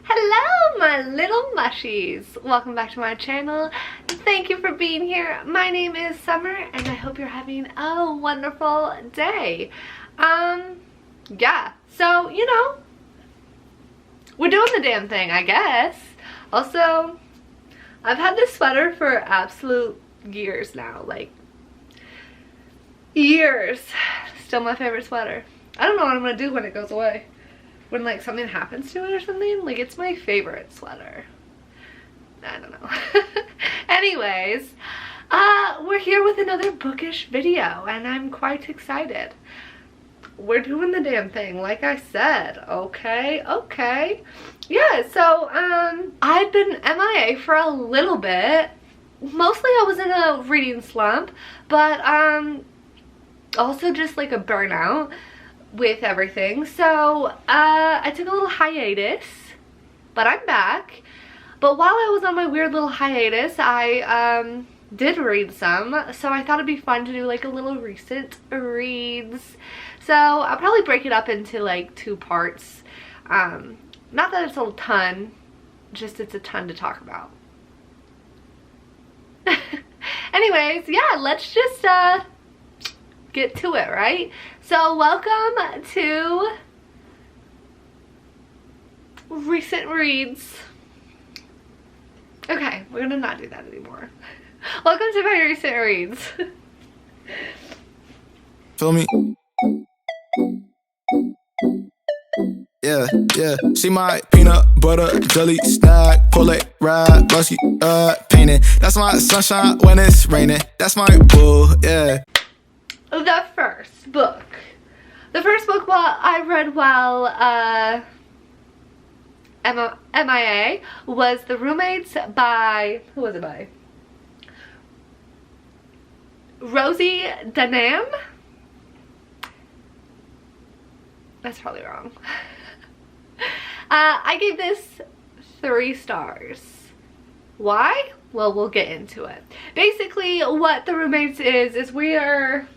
Hello my little mushies, welcome back to my channel. Thank you for being here. My name is Summer and I hope you're having a wonderful day. Yeah, so you know, we're doing the damn thing, I guess. Also, I've had this sweater for absolute years now, like years. Still my favorite sweater. I don't know what I'm gonna do when it goes away. When like something happens to it or something. Like, it's my favorite sweater. I don't know. Anyways, we're here with another bookish video and I'm quite excited. We're doing the damn thing, like I said. Okay. Yeah, so I've been MIA for a little bit. Mostly I was in a reading slump, but also just like a burnout with everything. So I took a little hiatus, but I'm back. But while I was on my weird little hiatus, I did read some, so I thought it'd be fun to do like a little recent reads. So I'll probably break it up into like 2 parts. Not that it's a ton, just it's a ton to talk about. Anyways, yeah, let's just get to it, right? So welcome to recent reads. Okay, we're gonna not do that anymore. Welcome to my recent reads. Feel me? Yeah. See my peanut butter jelly snack, pull it ride, busky, painting. That's my sunshine when it's raining. That's my boo, yeah. The first book I read while MIA was The Roommates by, who was it by? Rosie Danam? That's probably wrong. I gave this 3 stars. Why? Well, we'll get into it. Basically, what The Roommates is we're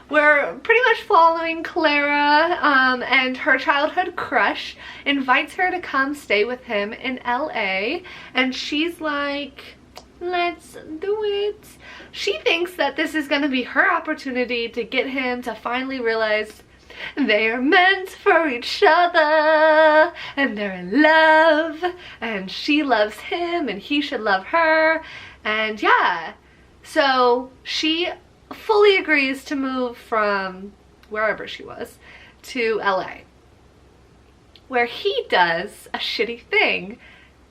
pretty much following Clara, and her childhood crush invites her to come stay with him in LA, and she's like, let's do it. She thinks that this is gonna be her opportunity to get him to finally realize they are meant for each other and they're in love and she loves him and he should love her. And yeah, so she fully agrees to move from wherever she was to LA, where he does a shitty thing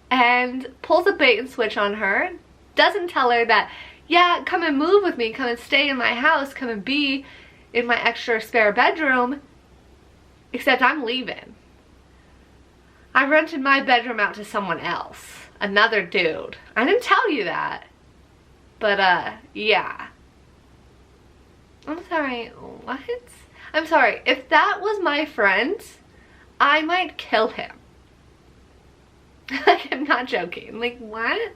and pulls a bait and switch on her. Doesn't tell her that, yeah, come and move with me, come and stay in my house, come and be in my extra spare bedroom, except I'm leaving. I rented my bedroom out to someone else, another dude. I didn't tell you that, but yeah. I'm sorry, what? I'm sorry, if that was my friend, I might kill him. Like, I'm not joking. Like, what?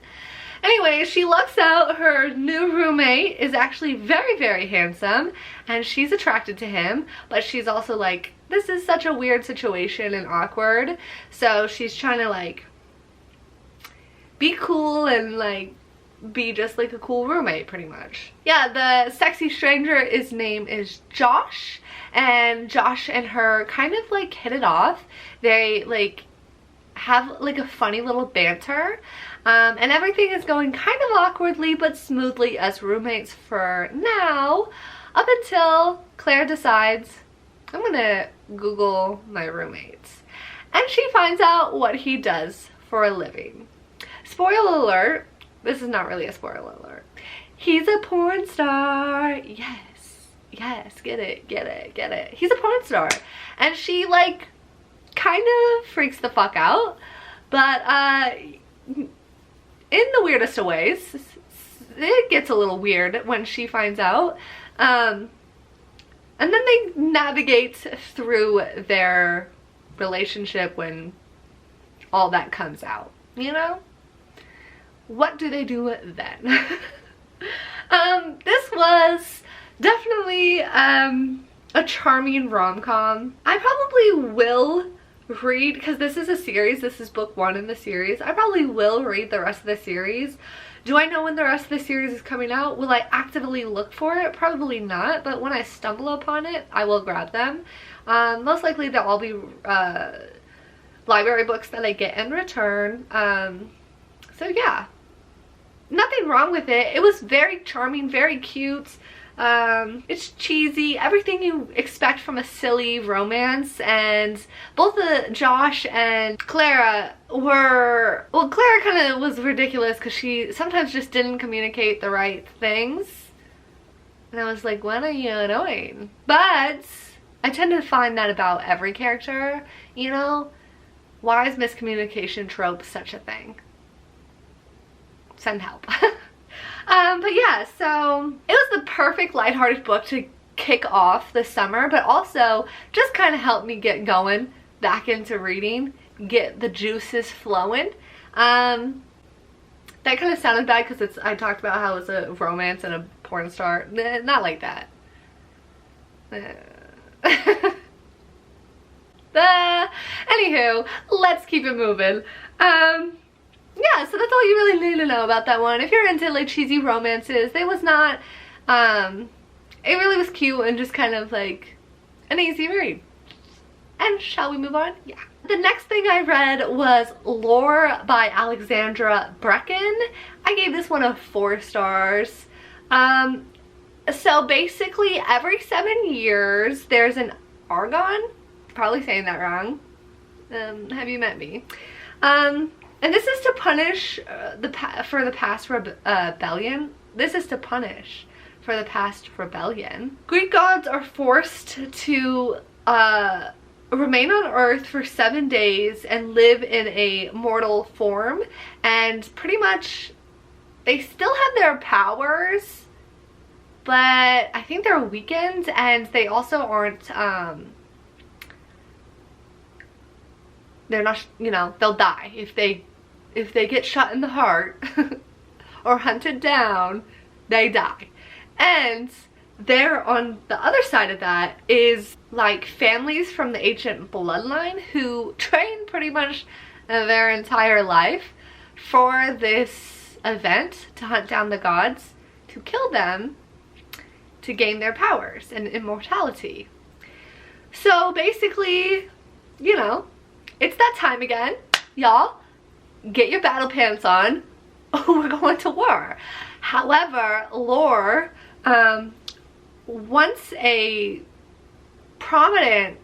Anyway, she lucks out. Her new roommate is actually very, very handsome, and she's attracted to him, but she's also like, this is such a weird situation and awkward, so she's trying to like be cool and like be just like a cool roommate pretty much. Yeah, the sexy stranger, his name is Josh, and Josh and her kind of like hit it off. They like have like a funny little banter, and everything is going kind of awkwardly but smoothly as roommates for now, up until Claire decides, I'm gonna Google my roommates, and she finds out what he does for a living. Spoiler alert, this is not really a spoiler alert. He's a porn star. Yes, get it. He's a porn star. And she like kind of freaks the fuck out, but in the weirdest of ways. It gets a little weird when she finds out. And then they navigate through their relationship when all that comes out, you know? What do they do then? This was definitely a charming rom-com. I probably will read, because this is a series, this is book 1 in the series. I probably will read the rest of the series. Do I know when the rest of the series is coming out? Will I actively look for it? Probably not, but when I stumble upon it, I will grab them. Most likely they'll all be library books that I get in return. So yeah, nothing wrong with it. It was very charming, very cute. It's cheesy, everything you expect from a silly romance, and both Josh and Clara were, well, Clara kind of was ridiculous because she sometimes just didn't communicate the right things, and I was like, when are you annoying? But I tend to find that about every character, you know? Why is miscommunication trope such a thing? Send help. But yeah, so it was the perfect lighthearted book to kick off the summer, but also just kind of helped me get going back into reading, get the juices flowing. That kind of sounded bad because I talked about how it's a romance and a porn star. Not like that. Anywho, let's keep it moving. Yeah, so that's all you really need to know about that one. If you're into like cheesy romances, it was not, it really was cute and just kind of like an easy read. And shall we move on? Yeah. The next thing I read was Lore by Alexandra Brecken. I gave this one a 4 stars. So basically every 7 years there's an Argon, probably saying that wrong. Have you met me? And this is to punish for the past rebellion. This is to punish for the past rebellion. Greek gods are forced to remain on Earth for 7 days and live in a mortal form. And pretty much they still have their powers, but I think they're weakened, and they also aren't, they're not, you know, they'll die if they get shot in the heart or hunted down, they die. And there on the other side of that is like families from the ancient bloodline who train pretty much their entire life for this event to hunt down the gods, to kill them, to gain their powers and immortality. So basically, you know, it's that time again, y'all. Get your battle pants on. We're going to war. However, Lore, once a prominent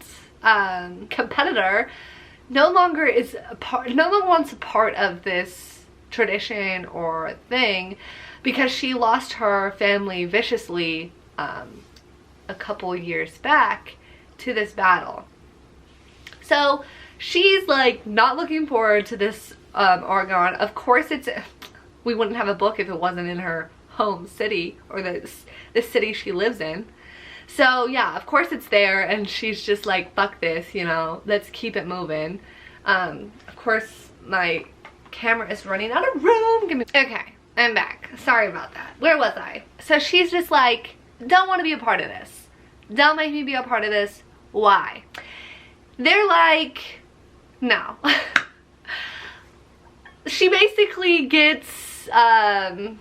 competitor, no longer wants a part of this tradition or thing because she lost her family viciously a couple years back to this battle. So she's like not looking forward to this Argon. Of course, we wouldn't have a book if it wasn't in her home city or the city she lives in. So yeah, of course it's there, and she's just like, fuck this, you know, let's keep it moving. Of course my camera is running out of room. Okay, I'm back. Sorry about that. Where was I? So she's just like, don't want to be a part of this. Don't make me be a part of this. Why? They're like, no. She basically gets 2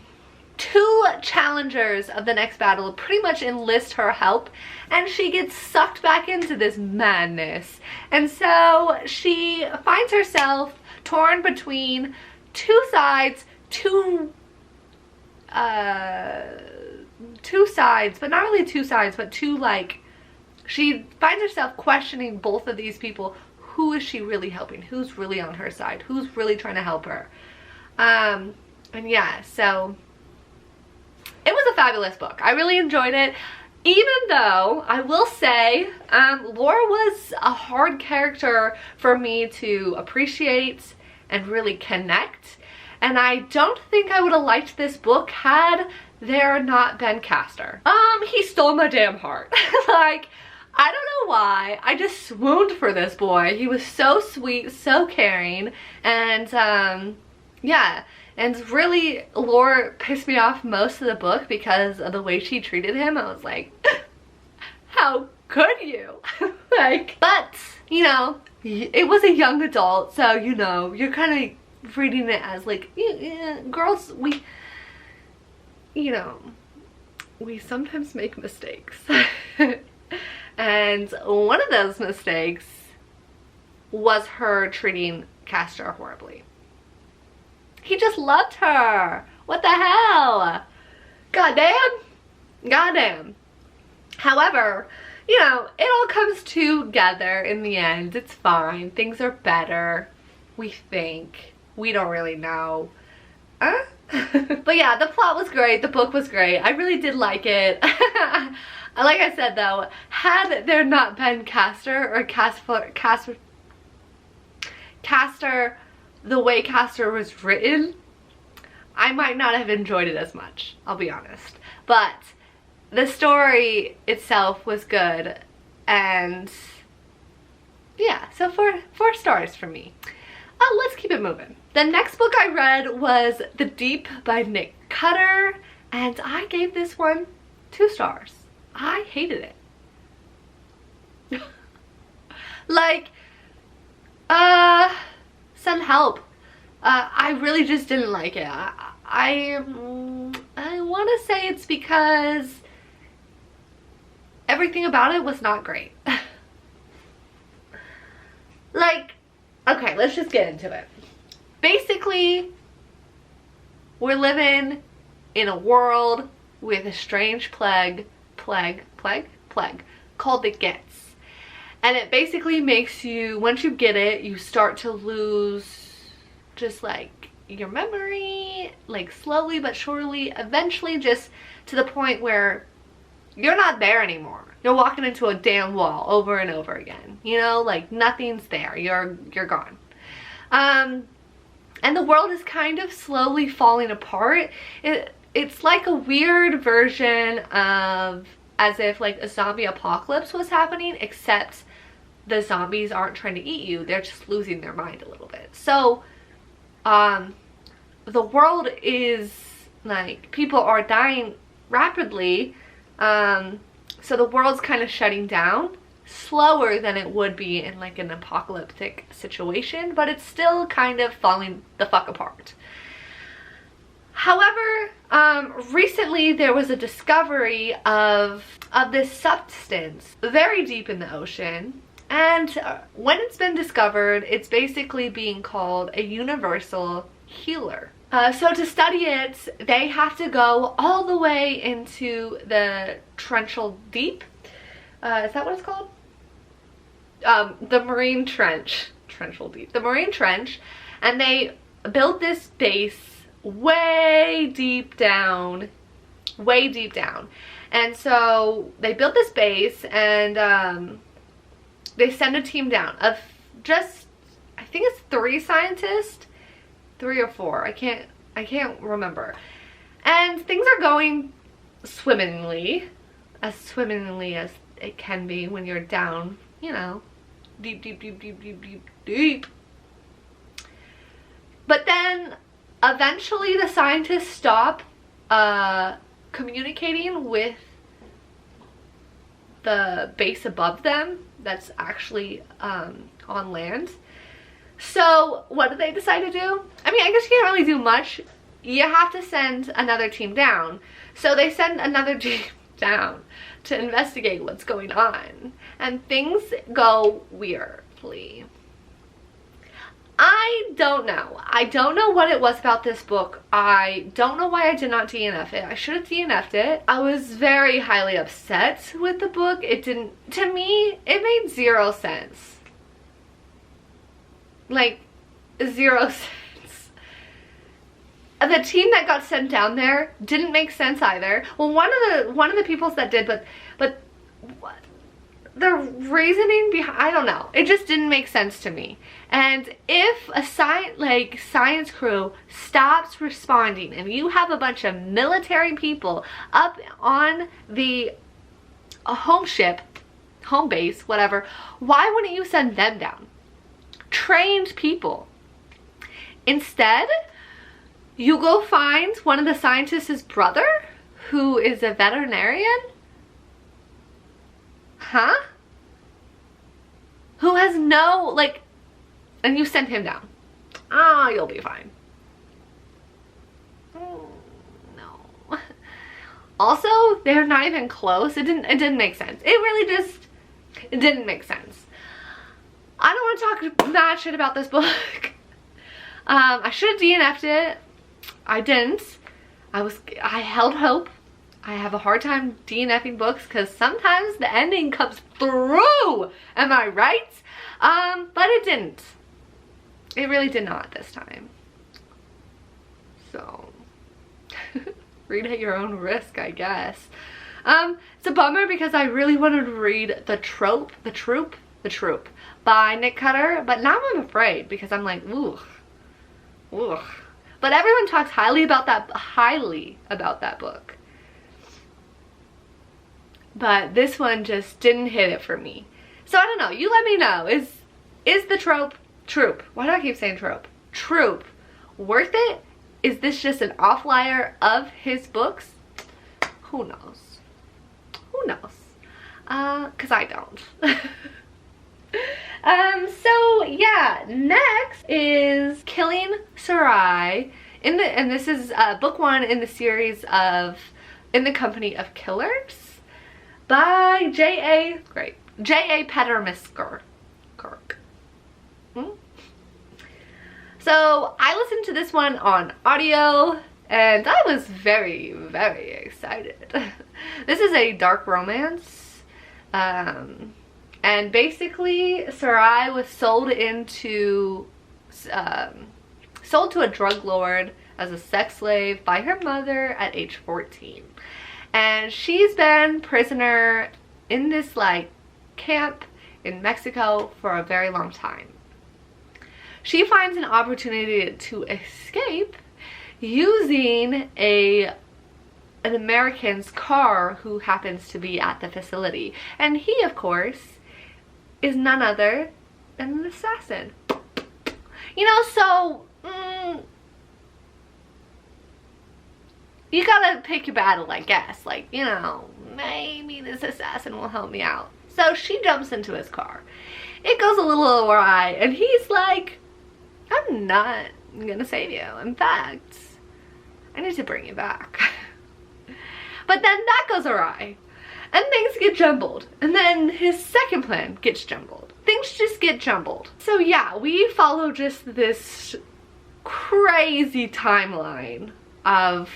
challengers of the next battle pretty much enlist her help, and she gets sucked back into this madness. And so she finds herself torn between 2 sides, two sides, but not really 2 sides, but 2, like, she finds herself questioning both of these people. Who is she really helping? Who's really on her side? Who's really trying to help her? And yeah, so it was a fabulous book. I really enjoyed it, even though I will say Laura was a hard character for me to appreciate and really connect. And I don't think I would have liked this book had there not been Castor. He stole my damn heart. Like, I don't know why, I just swooned for this boy. He was so sweet, so caring, and yeah, and really Laura pissed me off most of the book because of the way she treated him. I was like, how could you? Like, but, you know, it was a young adult, so you know, you're kind of reading it as like, yeah, girls, you know, we sometimes make mistakes. And one of those mistakes was her treating Castor horribly. He just loved her. What the hell? Goddamn. Goddamn. However, you know, it all comes together in the end. It's fine. Things are better. We think. We don't really know. But yeah, the plot was great. The book was great. I really did like it. Like I said though, had there not been Castor or Castor, the way Castor was written, I might not have enjoyed it as much, I'll be honest. But the story itself was good, and yeah, so 4 stars for me. Let's keep it moving. The next book I read was The Deep by Nick Cutter, and I gave this one 2 stars. I hated it. Like, send help. I really just didn't like it. I want to say it's because everything about it was not great. Like, okay, let's just get into it. Basically, we're living in a world with a strange plague called the Gets. And it basically makes you, once you get it, you start to lose just like your memory, like slowly but surely, eventually just to the point where you're not there anymore. You're walking into a damn wall over and over again. You know, like nothing's there. You're gone. And the world is kind of slowly falling apart. It's like a weird version of as if like a zombie apocalypse was happening, except the zombies aren't trying to eat you. They're just losing their mind a little bit. So, the world is like, people are dying rapidly. So the world's kind of shutting down slower than it would be in like an apocalyptic situation, but it's still kind of falling the fuck apart. However, recently there was a discovery of this substance very deep in the ocean, and when it's been discovered, it's basically being called a universal healer. So to study it, they have to go all the way into the torrential deep. Is that what it's called? The marine trench. Torrential deep. The marine trench. And they build this base way deep down. Way deep down. And so they built this base, and they send a team down of just, I think it's 3 scientists. 3 or 4, I can't remember. And things are going swimmingly as it can be when you're down, you know, deep. But then eventually the scientists stop communicating with the base above them that's actually on land. So what do they decide to do? I mean, I guess you can't really do much. You have to send another team down. So they send another team down to investigate what's going on. And things go weirdly. I don't know. I don't know what it was about this book. I don't know why I did not DNF it. I should have DNF'd it. I was very highly upset with the book. It didn't, to me, it made 0 sense. Like 0 sense. The team that got sent down there didn't make sense either. Well, one of the peoples that did, but the reasoning behind, I don't know. It just didn't make sense to me. And if a science crew stops responding, and you have a bunch of military people up on the home ship, home base, whatever, why wouldn't you send them down? Trained people. Instead, you go find one of the scientists' brother, who is a veterinarian. Huh? who has no, like, and you send him down. Ah, you'll be fine. No. Also, they're not even close. It didn't make sense. It really just, it didn't make sense. I don't want to talk mad shit about this book. I should have DNF'd it. I didn't. I held hope. I have a hard time DNFing books because sometimes the ending comes through. Am I right? But it didn't. It really did not this time. So, read at your own risk, I guess. It's a bummer because I really wanted to read The Troop by Nick Cutter, but now I'm afraid because I'm like, ooh. But everyone talks highly about that book. But this one just didn't hit it for me. So I don't know. You let me know. Is the troop? Why do I keep saying trope? Troop worth it? Is this just an offlier of his books? Who knows? Who knows? Cause I don't. So yeah, next is Killing Sarai, and this is book 1 in the series of In the Company of Killers by J.A. Pettermisker. So I listened to this one on audio and I was very, very excited. This is a dark romance. And basically, Sarai was sold to a drug lord as a sex slave by her mother at age 14. And she's been prisoner in this like camp in Mexico for a very long time. She finds an opportunity to escape using an American's car who happens to be at the facility. And he, of course, is none other than an assassin. You know, so you gotta pick your battle, I guess. Like, you know, maybe this assassin will help me out. So she jumps into his car. It goes a little awry and he's like, I'm not gonna save you. In fact, I need to bring you back. But then that goes awry. And things get jumbled. And then his second plan gets jumbled. Things just get jumbled. So yeah, we follow just this crazy timeline of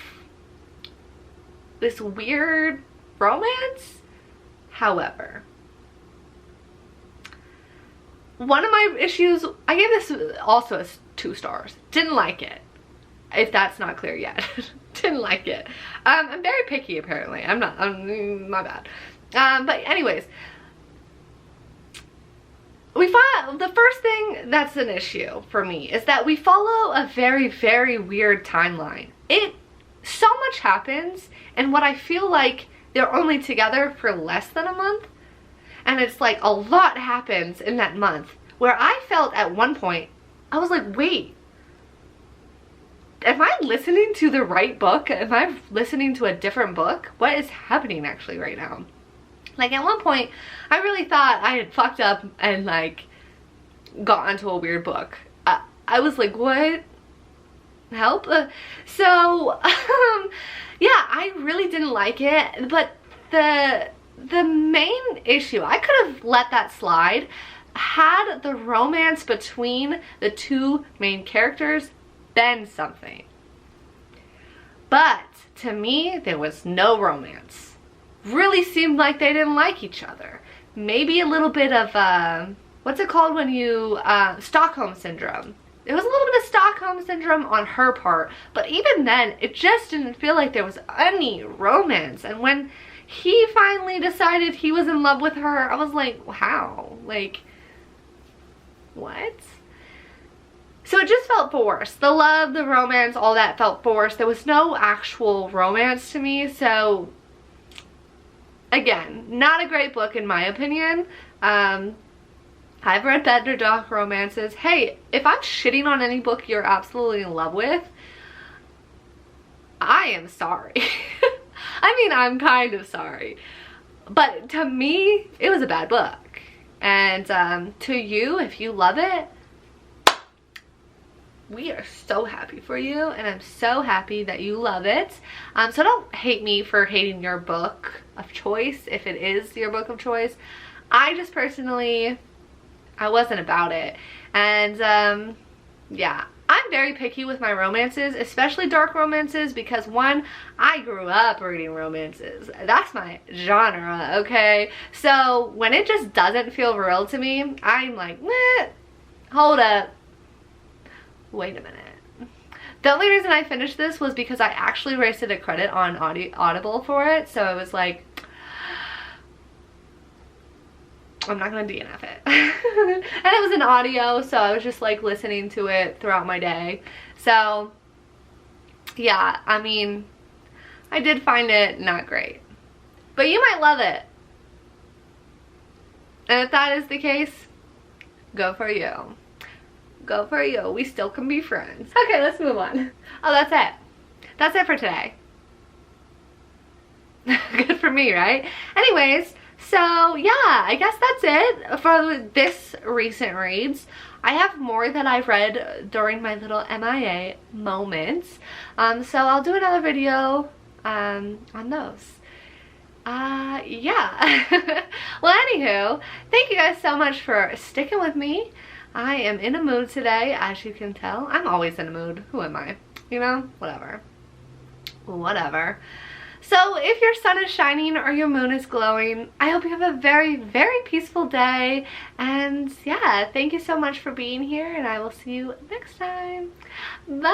this weird romance. However, one of my issues, I gave this also as 2 stars. Didn't like it. If that's not clear yet. Didn't like it. I'm very picky apparently. My bad. But anyways, the first thing that's an issue for me is that we follow a very, very weird timeline. So much happens, and what I feel like they're only together for less than a month, and it's like a lot happens in that month, where I felt at one point, I was like, wait, am I listening to the right book? Am I listening to a different book? What is happening actually right now? Like at one point, I really thought I had fucked up and like got onto a weird book. I was like, what? Help? So, yeah, I really didn't like it. But the main issue, I could have let that slide, had the romance between the 2 main characters been something. But to me, there was no romance. Really seemed like they didn't like each other. Maybe a little bit of what's it called when you Stockholm syndrome. There was a little bit of Stockholm syndrome on her part, but even then it just didn't feel like there was any romance. And when he finally decided he was in love with her, I was like, wow, like what? So it just felt forced. The love, the romance, all that felt forced. There was no actual romance to me. So again, not a great book in my opinion. I've read better dark romances. Hey, if I'm shitting on any book you're absolutely in love with, I am sorry. I mean, I'm kind of sorry. But to me, it was a bad book. And to you, if you love it, we are so happy for you, and I'm so happy that you love it. So don't hate me for hating your book of choice if it is your book of choice. I just personally, I wasn't about it. And yeah, I'm very picky with my romances, especially dark romances, because one, I grew up reading romances. That's my genre, okay? So when it just doesn't feel real to me, I'm like, meh, hold up. Wait a minute. The only reason I finished this was because I actually wasted a credit on Audible for it. So I was like, I'm not gonna DNF it. And it was an audio, so I was just like listening to it throughout my day. So yeah, I mean, I did find it not great, but you might love it. And if that is the case, go for you. Go for you. We still can be friends. Okay, let's move on. Oh, that's it. That's it for today. Good for me, right? Anyways, so yeah, I guess that's it for this recent reads. I have more that I've read during my little MIA moments. So I'll do another video on those. Yeah. Well, anywho, thank you guys so much for sticking with me. I am in a mood today, as you can tell. I'm always in a mood. Who am I? You know? Whatever. Whatever. So if your sun is shining or your moon is glowing, I hope you have a very, very peaceful day. And yeah, thank you so much for being here, and I will see you next time. Bye!